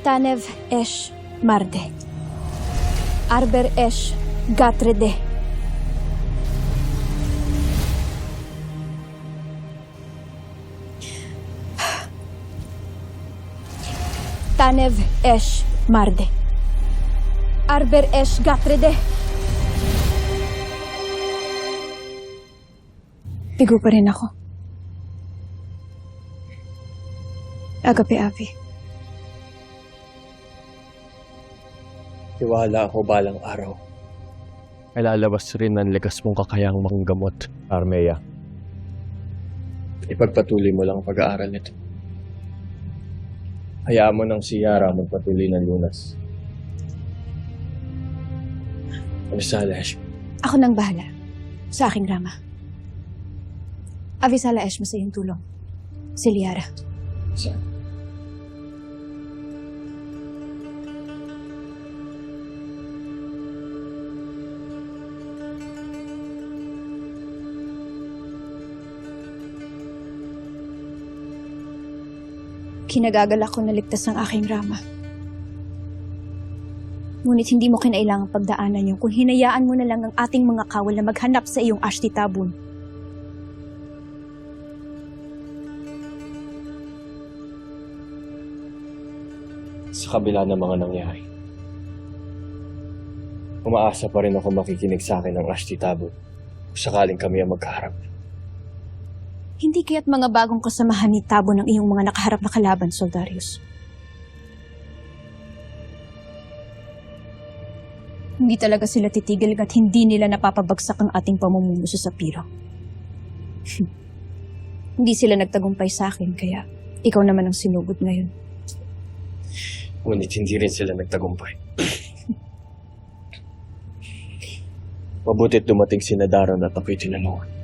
Tanev esh marde. Arber esh gatrede. Tanev esh marde. Arber esh gatrede. Pigo pa rin ako. Agape, Avi. Tiwala ako balang araw. Ay lalabas rin ang likas mong kakayang manggamot, Armea. Ipagpatuloy mo lang ang pag-aaral nito. Hayaan mo nang si Yara magpatuloy ng lunas. Avisala-esh. Ako nang bahala. Sa aking Rama. Avisala-esh mo sa iyong tulong. Si Liara. Saan? Kinagagalak ko na ligtas ang aking Rama. Ngunit hindi mo kinailangang pagdaanan yung kung hinayaan mo na lang ang ating mga kawal na maghanap sa iyong Ashti Tabun. Sa kabila ng mga nangyari, umaasa pa rin ako makikinig sa akin ng Ashti Tabun kung sakaling kami ang magkaharap. Hindi kaya't mga bagong kasamahan ni Tabun ang iyong mga nakaharap na kalaban, Soldarius. Hindi talaga sila titigil at hindi nila napapabagsak ang ating pamumuno sa Sapiro. Hindi sila nagtagumpay sa akin, kaya ikaw naman ang sinugod ngayon. Ngunit hindi rin sila nagtagumpay. Mabuti't dumating si Nadaron at ako'y tinanungan.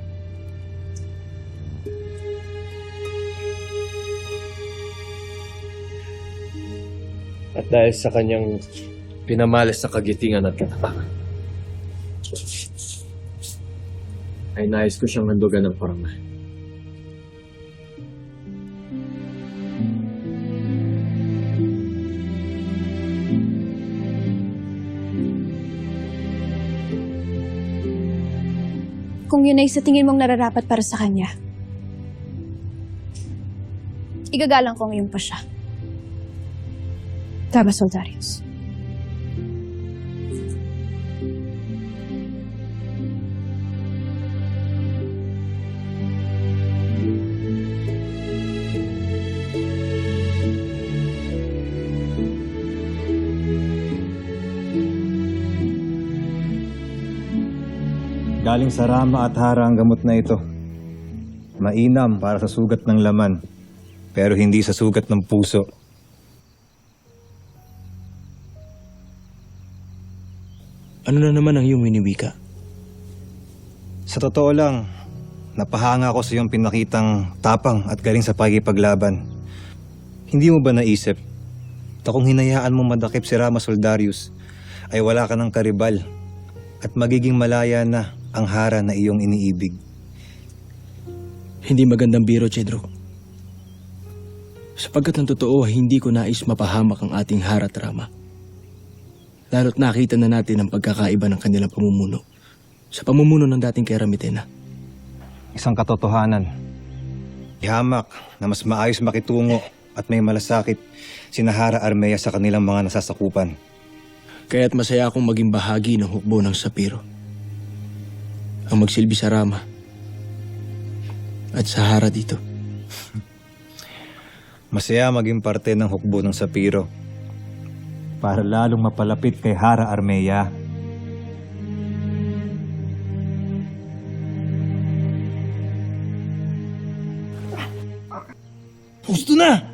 At dahil sa kanyang pinamalas na kagitingan at katapangan, ay nais ko siyang handugan ng parangal. Kung yun ay sa tingin mong nararapat para sa kanya, igagalang ko ang iyong pasya. Tama, Soldarius. Galing sa Rama at Hara ang gamot na ito. Mainam para sa sugat ng laman, pero hindi sa sugat ng puso. Ano na naman ang iyong winiwika? Sa totoo lang, napahanga ako sa iyong pinakitang tapang at galing sa pagkipaglaban. Hindi mo ba naisip na kung hinayaan mo madakip si Rama Soldarius, ay wala ka ng karibal at magiging malaya na ang Hara na iyong iniibig? Hindi magandang biro, Cedro. Sapagkat ng totoo, hindi ko nais mapahamak ang ating Hara at Rama. Lalo't nakita na natin ang pagkakaiba ng kanilang pamumuno sa pamumuno ng dating kay Ramitena. Isang katotohanan. Ihamak na mas maayos makitungo at may malasakit sina Hara Armea sa kanilang mga nasasakupan. Kaya't masaya akong maging bahagi ng hukbo ng Sapiro. Ang magsilbi sa Rama at sa Hara dito. Masaya maging parte ng hukbo ng Sapiro para lalong mapalapit kay Hara Armea. Gusto na!